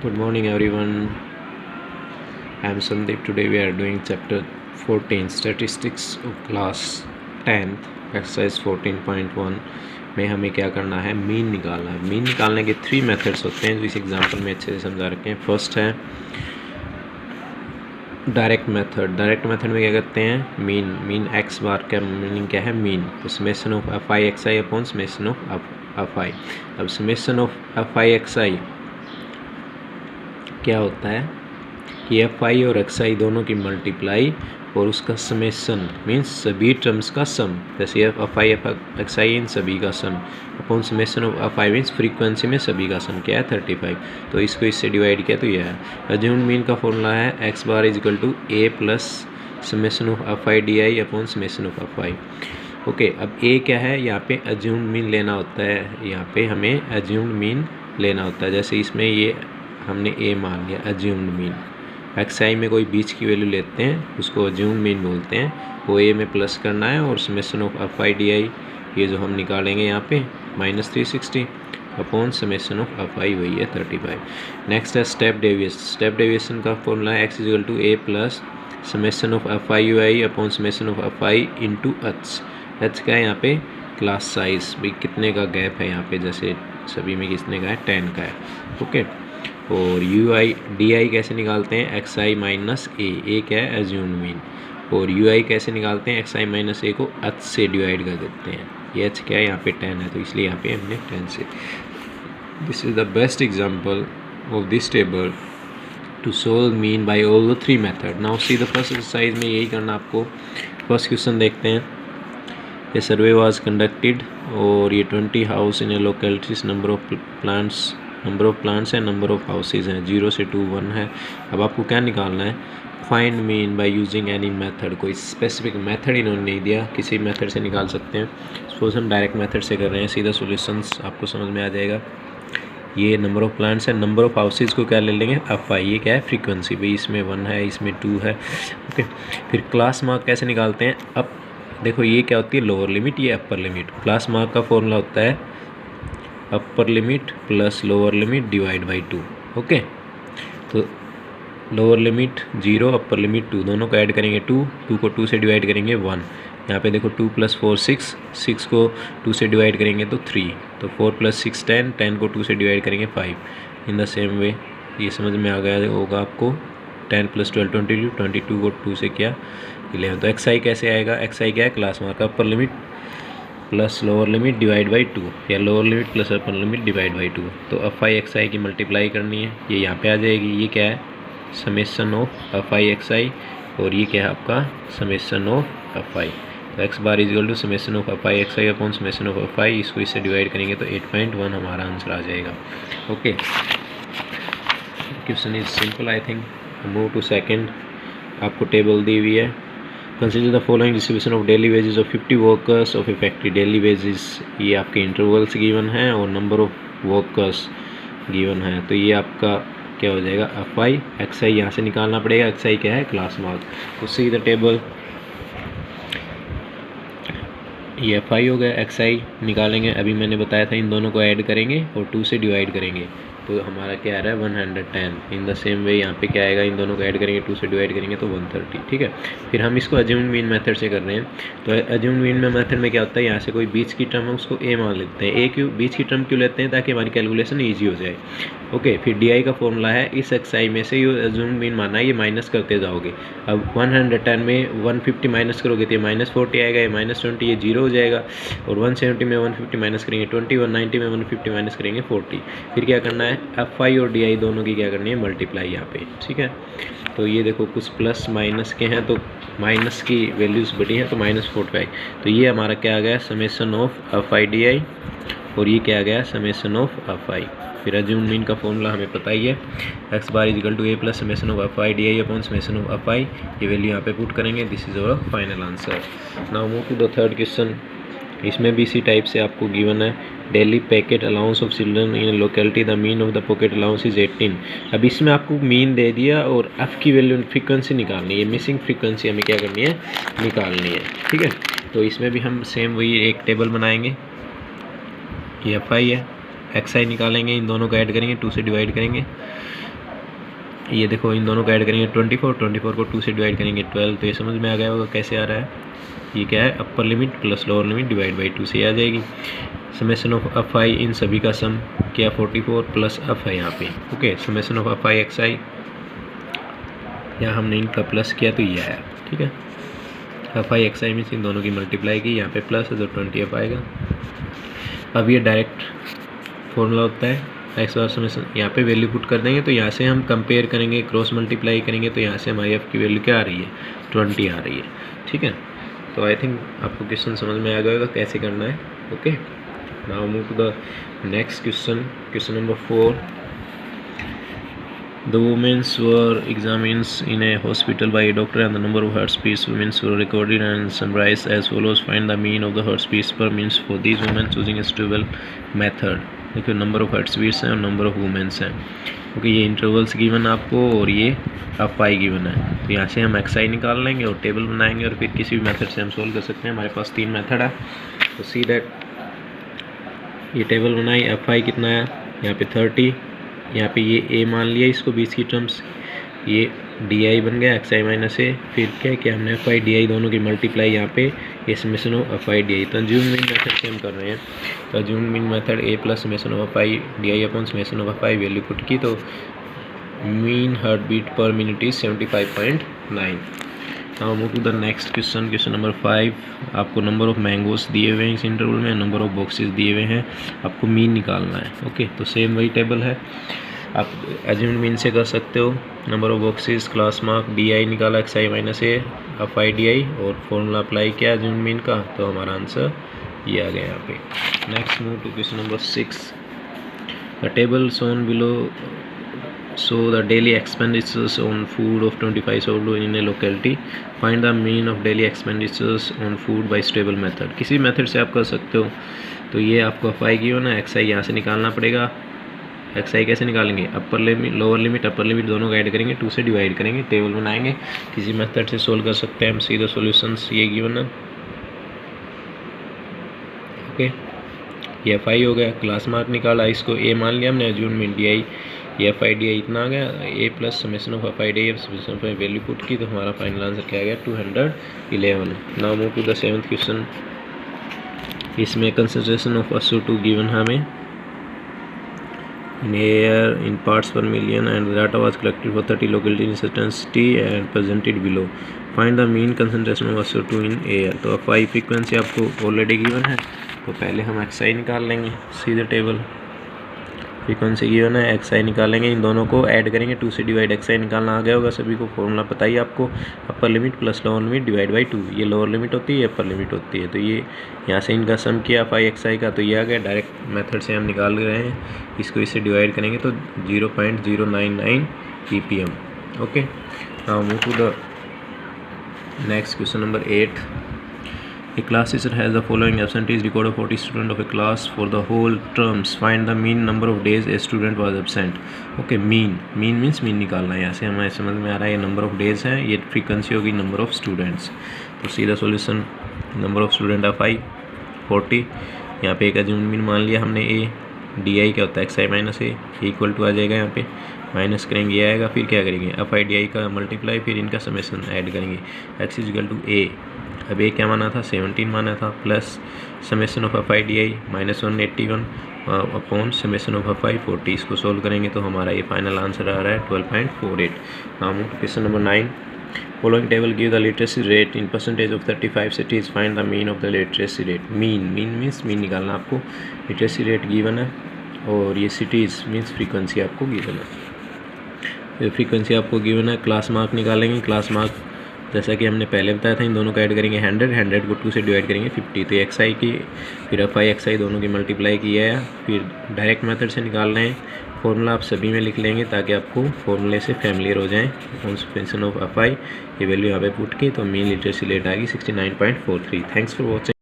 Good morning everyone. I am Sandeep. Today we are doing chapter 14 statistics of class 10th exercise 14.1 में हमें क्या करना है, mean निकालना है। मीन निकालने के 3 मेथड्स होते हैं जो इस एग्जाम्पल में अच्छे से समझा रखे हैं। फर्स्ट है डायरेक्ट मेथड। डायरेक्ट मेथड में क्या करते हैं, मीन एक्स बार का मीनिंग क्या है, मीन। तो summation of F I X I upon summation of F I. अब summation of F I X I क्या होता है कि एफ आई और एक्स आई दोनों की मल्टीप्लाई और उसका समेशन मीन्स सभी टर्म्स का सम, जैसे एफ आई एफ एक्स आई इन सभी का सम upon summation of F I means frequency में सभी का सम क्या है 35। तो इसको इससे डिवाइड किया तो यह है। अज्यूम्ड मीन का फॉर्मूला है X bar is equal to A plus summation of F I D I upon summation of F I. Okay, अब ए क्या है, यहाँ पे अज्यूम्ड मीन लेना होता है। यहाँ पे हमें अज्यूम्ड मीन लेना होता है। जैसे इसमें ये हमने ए मान लिया अज्यूम्ड मीन। एक्स आई में कोई बीच की वैल्यू लेते हैं उसको अज्यूम्ड मीन बोलते हैं। वो ए में प्लस करना है और summation of F I D I ये जो हम निकालेंगे यहाँ पे -360 upon summation of F I वही है 35। नेक्स्ट है स्टेप डेविएशन। स्टेप डेविएशन का फॉर्मूला है X equal to A plus summation of F I U I upon summation of F I into H. H का है यहाँ पे क्लास साइज, भाई कितने का गैप है यहाँ पे, जैसे सभी में कितने का है 10 का है। ओके, और यू आई डी आई कैसे निकालते हैं, एक्स आई माइनस ए क्या है एज्यूम्ड मीन। और यू आई कैसे निकालते हैं, एक्स आई माइनस ए को एच से डिवाइड कर देते हैं। ये एच क्या है यहाँ पे 10 है तो इसलिए यहाँ पे हमने 10 से। This is the best example of this table to solve mean by all the 3 method. Now see the first exercise में यही करना आपको। फर्स्ट क्वेश्चन देखते हैं। ए सर्वे वाज कंडक्टेड और ये 20 house in A localities, number of plants है, number of houses हैं, 0 से 2 1 है। अब आपको क्या निकालना है, find mean by using any method. कोई स्पेसिफिक मेथड इन्होंने नहीं दिया, किसी मेथड से निकाल सकते हैं। सपोज हम डायरेक्ट मेथड से कर रहे हैं, सीधा सॉल्यूशंस आपको समझ में आ जाएगा। ये नंबर ऑफ प्लांट्स है, नंबर ऑफ हाउसेज को क्या ले लेंगे एफ आई, ये क्या है फ्रीक्वेंसी, भाई इसमें 1 है इसमें 2 है। ओके, फिर क्लास मार्क कैसे निकालते हैं। अब देखो ये क्या होती है लोअर लिमिट, ये अपर लिमिट। क्लास मार्क का फॉर्मूला होता है upper limit plus lower limit divide by 2। Okay, तो लोअर लिमिट 0 अपर लिमिट 2 दोनों को ऐड करेंगे 2 को 2 से डिवाइड करेंगे 1। यहाँ पे देखो 2 + 4 6 को 2 से डिवाइड करेंगे तो 3, तो 4 + 6 10 को 2 से डिवाइड करेंगे 5। इन द सेम वे ये समझ में आ गया होगा आपको। 10 + 12 22 को 2 से किया 11। तो एक्स आई कैसे आएगा, एक्स आई क्या है class mark upper limit plus lower limit divide by 2 या lower limit plus upper limit divide by 2। तो एफ आई एक्स आई की मल्टीप्लाई करनी है, ये यहाँ पे आ जाएगी। ये क्या है summation of F I X I और ये क्या है आपका समेशन ऑफ एफ आई। तो X bar is equal to summation of F I X I upon summation of F I, इसको इससे डिवाइड करेंगे तो 8.1 हमारा आंसर आ जाएगा। Okay, question is simple I think. Move to second. आपको table दी हुई है। Consider the following distribution of daily wages of 50 workers of a factory. Daily wages ये आपके इंटरवल्स गिवन है और नंबर ऑफ वर्कर्स गिवन है। तो ये आपका क्या हो जाएगा एफ आई एक्स आई, यहाँ से निकालना पड़ेगा। एक्स आई क्या है क्लास मार्क, तो सी द टेबल। ये एफ आई हो गया, एक्स आई निकालेंगे, अभी मैंने बताया था इन दोनों को ऐड करेंगे और 2 से डिवाइड करेंगे तो हमारा क्या आ रहा है 110। इन द सेम वे यहाँ पे क्या आएगा, इन दोनों को ऐड करेंगे 2 से डिवाइड करेंगे तो 130। ठीक है, फिर हम इसको अज्यूम्ड मीन मेथड से कर रहे हैं। तो अज्यूम्ड मीन मेथड में क्या होता है, यहाँ से कोई बीच की टर्म है उसको ए मान लेते हैं। ए क्यों बीच की टर्म क्यों लेते हैं, ताकि हमारी कैलकुलेशन ईजी हो जाए। ओके, फिर डी आई का फॉर्मूला है इस एक्स आई में से ये अज्यूम्ड मीन माना है, ये माइनस करते जाओगे। अब 110 में 150 माइनस करोगे तो ये -40 आएगा, ये -20 ये 0 हो जाएगा। और 170 में 150 माइनस करेंगे 20, 190 में 150 माइनस करेंगे 40। फिर क्या करना है एफ आई और डी आई दोनों की क्या करनी है मल्टीप्लाई यहाँ पे। ठीक है, तो ये देखो कुछ प्लस माइनस के हैं तो माइनस की वैल्यूज़ बड़ी हैं तो -45। तो ये हमारा क्या आ गया summation of F I D I और ये क्या आ गया समेशन ऑफ एफ आई। फिर अज्यूम्ड मीन का फॉर्मूला हमें पता ही है, X bar is equal to A plus summation of F I D I upon summation of F I. ये वैल्यू यहाँ पे पुट करेंगे, this is our final answer. Now move to the third question. इसमें भी इसी type से आपको given है daily packet allowance of children in locality, the mean of the pocket allowance is 18। अब इसमें आपको मीन दे दिया और एफ की वैल्यू फ्रीक्वेंसी निकालनी है, मिसिंग फ्रीक्वेंसी हमें क्या करनी है निकालनी है। ठीक है, तो इसमें भी हम सेम वही एक टेबल बनाएंगे। ये एफ आई है, एक्स आई निकालेंगे, इन दोनों को ऐड करेंगे 2 से डिवाइड करेंगे ये देखो इन दोनों को ऐड करेंगे 24 को 2 से डिवाइड करेंगे 12, तो ये समझ में आ गया होगा कैसे आ रहा है। ये क्या है, upper limit plus lower limit divide by 2 से आ जाएगी। समेशन ऑफ एफ आई इन सभी का सम क्या 44 प्लस एफ है यहाँ पे। Okay, summation of F I X I, यहाँ हमने इनका प्लस किया तो ये आया। ठीक है, F I X I means in दोनों की मल्टीप्लाई की, यहाँ पे प्लस है तो 20 आएगा। अब ये डायरेक्ट फॉर्मूला होता है एक्स बार समेशन, यहाँ पे वैल्यू पुट कर देंगे तो यहाँ से हम कंपेयर करेंगे, क्रॉस मल्टीप्लाई करेंगे तो यहाँ से हमारी एफ की वैल्यू क्या आ रही है, 20 आ रही है। ठीक है, तो आई थिंक आपको क्वेश्चन समझ में आ गया होगा कैसे करना है। Okay, now move to the next question, question number 4। The women were examined in a hospital by a doctor and the number of heartbeats women were recorded and summarized as follows. Find the mean of the heartbeats per minute for these women using a stable method. देखिए number of heartbeats हैं और number of women's हैं। Okay, ये intervals given आपको और ये F I given है, तो यहाँ से हम एक्स आई निकाल लेंगे और टेबल बनाएंगे और फिर किसी भी मेथड से हम सोल्व कर सकते हैं। हमारे पास 3 मेथड है, तो सी दैट ये टेबल बनाई, एफ आई कितना है यहाँ पे 30, यहाँ पे ये ए मान लिया इसको 20 की टर्म्स, ये डी आई बन गया एक्स आई माइनस ए, फिर क्या कि हमने एफ आई डी आई दोनों की मल्टीप्लाई यहाँ पे ये summation of F I D आई, तो अज्यूम मीन मेथड से हम कर रहे हैं। तो assume mean method A plus summation of F I D I upon summation of F I value put की, तो mean heart beat per minute is 75.9। Now move to the next question, question number 5। आपको number of mangoes दिए हुए हैं इस interval में, number of boxes दिए हुए हैं, आपको मीन निकालना है। ओके, तो सेम वही टेबल है, आप एज्यूम्ड मीन से कर सकते हो। Number of boxes, class mark, D I निकाला X I minus A, F I D I और फॉर्मूला अप्लाई किया एज्यूम्ड मीन का, तो हमारा आंसर ये आ गया यहाँ पे। Next move to question number 6। The table shown below so the daily expenditures on food of 25 households in a locality. Find the mean of daily expenditures on food by stable method. किसी method से आप कर सकते हो। तो ये आपको F I की हो ना, एक्स आई यहाँ से निकालना पड़ेगा। एक्स आई कैसे निकालेंगे, upper limit lower limit upper limit दोनों ऐड करेंगे, 2 से डिवाइड करेंगे, टेबल बनाएंगे, किसी मेथड से सोल्व कर सकते हैं हम। सीधा सॉल्यूशंस ये गिवन है। ओके, ये एफ आई हो गया, क्लास मार्क निकाला, इसको ए मान लिया हमने, एज्यूम मीन डी आई, ये एफ आई डी आई इतना आ गया, A plus summation of F I D I summation of value put की, तो हमारा फाइनल आंसर क्या आ गया 211। Now move to the 7th question. इसमें कंसंट्रेशन ऑफ SO2 गिवन हमें in air in parts per million and the data was collected for 30 localities in certain city and presented below. Find the mean concentration of SO2 in air. तो F I frequency आपको already given है, तो पहले हम x आई निकाल लेंगे, सीधे table frequency given है, एक्स आई निकालेंगे, इन दोनों को ऐड करेंगे, 2 से डिवाइड एक्स आई निकालना आ गया होगा सभी को, फॉर्मूला पता ही आपको, upper limit plus lower limit divide by 2, ये लोअर लिमिट होती है, ये अपर लिमिट होती है, तो ये यहाँ से इनका सम किया एफ आई एक्स आई का, तो ये आ गया। डायरेक्ट मेथड से हम निकाल रहे हैं, इसको इससे डिवाइड करेंगे तो 0.099 ppm। Okay, now move to the next question number 8। A class teacher has the following absentees record of 40 students of a class for the whole terms. Find the mean number of days a student was absent. Okay, mean means mean निकालना है, यहाँ से हमें समझ में आ रहा है ये नंबर ऑफ डेज है, ये फ्रीक्वेंसी होगी नंबर ऑफ स्टूडेंट्स। तो सीधा solution, number of student of I 40, यहाँ पे एक एज्यूम्ड मीन मान लिया हमने ए, डी आई क्या होता है X I minus A, equal to आ जाएगा, यहाँ पे माइनस करेंगे ये आएगा, फिर क्या करेंगे एफ आई डी आई का मल्टीप्लाई, फिर इनका समेशन ऐड करेंगे, एक्स इज इक्वल टू ए, अब ए क्या माना था 17 माना था, plus summation of F I D I -181 upon summation of F आई 40, इसको सोल्व करेंगे तो हमारा ये फाइनल आंसर आ रहा है 12.48। Now move to question number 9। Following table give the literacy rate in percentage of 35 cities. Find the mean of the literacy rate. Mean means mean निकालना आपको, literacy rate given है और ये सिटीज़ मीन्स फ्रीक्वेंसी आपको given है। Frequency आपको given है, class mark निकालेंगे, क्लास मार्क जैसा कि हमने पहले बताया था, इन दोनों को ऐड करेंगे 100 को 2 से डिवाइड करेंगे 50, तो एक्स आई की फिर एफ आई एक्स आई दोनों की मल्टीप्लाई किया है, फिर डायरेक्ट मेथड से निकाल रहे हैं, फॉर्मूला आप सभी में लिख लेंगे ताकि आपको फॉर्मूले से फैमिलियर हो जाएं। फंक्शन ऑफ एफ आई ये वैल्यू यहाँ पे पुट की, तो मीन लिटरेसी रेट आएगी 69.43। Thanks for watching.